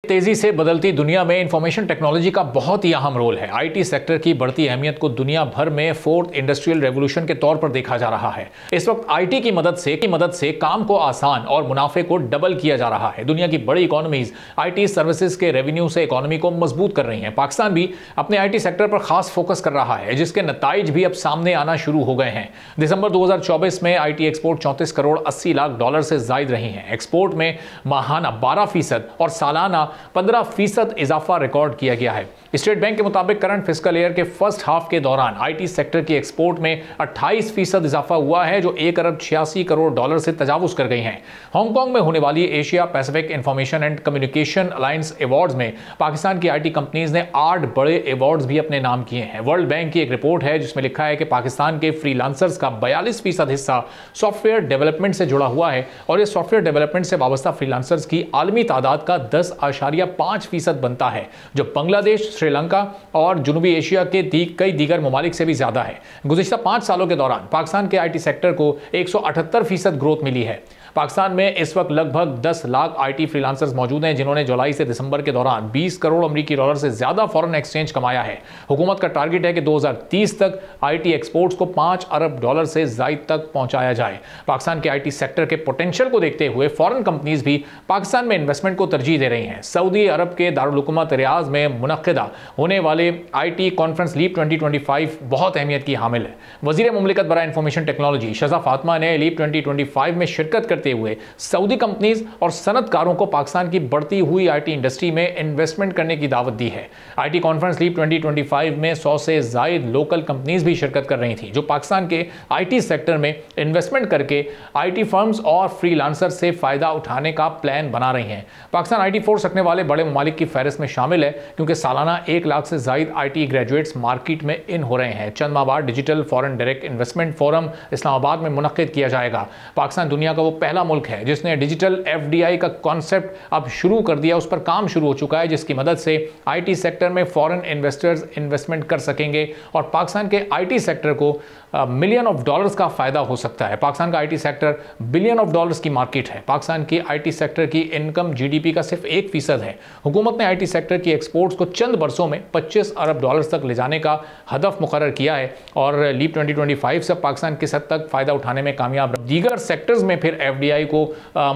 तेजी से बदलती दुनिया में इंफॉर्मेशन टेक्नोलॉजी का बहुत ही अहम रोल है। आईटी सेक्टर की बढ़ती अहमियत को दुनिया भर में फोर्थ इंडस्ट्रियल रेवोल्यूशन के तौर पर देखा जा रहा है। इस वक्त आईटी की मदद से काम को आसान और मुनाफे को डबल किया जा रहा है। दुनिया की बड़ी इकोनॉमीज आईटी सर्विसेज के रेवेन्यू से इकोनॉमी को मजबूत कर रही हैं। पाकिस्तान भी अपने आईटी सेक्टर पर खास फोकस कर रहा है, जिसके नताइज भी अब सामने आना शुरू हो गए हैं। दिसंबर 2024 में IT export 34 crore 80 lakh dollar से जायद रही हैं। एक्सपोर्ट में माहाना 12% और सालाना 15% इजाफा रिकॉर्ड किया गया है। स्टेट बैंक के मुताबिक करंट फिस्कल ईयर के फर्स्ट हाफ के दौरान आईटी सेक्टर की एक्सपोर्ट में 28% इजाफा हुआ है, जो 1 अरब 86 करोड़ डॉलर से तजावुज कर गई हैं। हांगकांग में होने वाली Asia Pacific information and communication alliance awards में पाकिस्तान की आईटी कंपनीज ने 8 बड़े अवार्ड्स भी अपने नाम किए हैं। वर्ल्ड बैंक की एक रिपोर्ट है जिसमें लिखा है कि पाकिस्तान के फ्रीलांसर्स का 42% हिस्सा सॉफ्टवेयर डेवलपमेंट से जुड़ा हुआ है और इस सॉफ्टवेयर डेवलपमेंट से वाबस्ता फ्रीलांसर्स की आलमी तादाद का 10.5% बनता है, जो बांग्लादेश, श्रीलंका और जनूबी एशिया के कई दीगर ममालिक से भी ज्यादा है। गुज़िश्ता 5 सालों के दौरान पाकिस्तान के आईटी सेक्टर को 178% ग्रोथ मिली है। पाकिस्तान में इस वक्त लगभग 10 लाख आईटी फ्रीलांसर्स मौजूद हैं, जिन्होंने जुलाई से दिसंबर के दौरान 20 करोड़ अमेरिकी डॉलर से ज्यादा फॉरेन एक्सचेंज कमाया है। हुकूमत का टारगेट है कि 2030 तक आईटी एक्सपोर्ट्स को 5 अरब डॉलर से जायद तक पहुंचाया जाए। पाकिस्तान के आईटी सेक्टर के पोटेंशियल को देखते हुए फॉरेन कंपनीज भी पाकिस्तान में इन्वेस्टमेंट को तरजीह दे रही हैं। सऊदी अरब के दारुल हुकूमत रियाद में मुनक्किदा होने वाले आईटी कॉन्फ्रेंस लीप 2025 बहुत अहमियत की हामिल है। वजीर मुमलिकत बराए इंफॉर्मेशन टेक्नोलॉजी शहज़ा फातिमा ने लीप 2025 में शिरकत करते हुए सऊदी कंपनीज और सनतकारों को पाकिस्तान की बढ़ती हुई आईटी इंडस्ट्री में इन्वेस्टमेंट करने की दावत दी है। आईटी कॉन्फ्रेंस लीप 2025 में 100 से जायद लोकल कंपनीज भी शिरकत कर रही थी, जो पाकिस्तान के आईटी सेक्टर में इन्वेस्टमेंट करके आईटी फर्म्स और फ्रीलांसर से फायदा उठाने का प्लान बना रही हैं। पाकिस्तान आईटी फोर्स रखने वाले बड़े ममालिक की फहरिस्त में शामिल है, क्योंकि सालाना 1 लाख से जायद आईटी ग्रेजुएट्स मार्केट में इन हो रहे हैं। चंद माह बाद digital foreign direct investment forum Islamabad में मुनक्किद किया जाएगा। पाकिस्तान दुनिया का वो पहला मुल्क है जिसने डिजिटल एफडीआई का कॉन्सेप्ट अब शुरू कर दिया, उस पर काम शुरू हो चुका है, जिसकी मदद से आईटी सेक्टर में फॉरेन इन्वेस्टर्स इन्वेस्टमेंट कर सकेंगे और पाकिस्तान के आईटी सेक्टर को मिलियन ऑफ डॉलर्स का फायदा हो सकता है। पाकिस्तान का IT sector billion of dollars की मार्केट है। पाकिस्तान की आईटी सेक्टर की इनकम जीडीपी का सिर्फ 1% है। हुकूमत ने आईटी सेक्टर की एक्सपोर्ट्स को चंद बरसों में 25 अरब डॉलर्स तक ले जाने का हदफ मुकर्रर किया है और लीप 2025 से पाकिस्तान किस हद तक फायदा उठाने में कामयाब रहा। दीगर सेक्टर्स में फिर एफडीआई को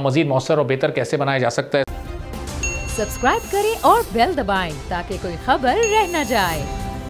मजीद मौसर और बेहतर कैसे बनाया जा सकता है। सब्सक्राइब करें और बेल दबाएं ताकि कोई खबर रह न जाए।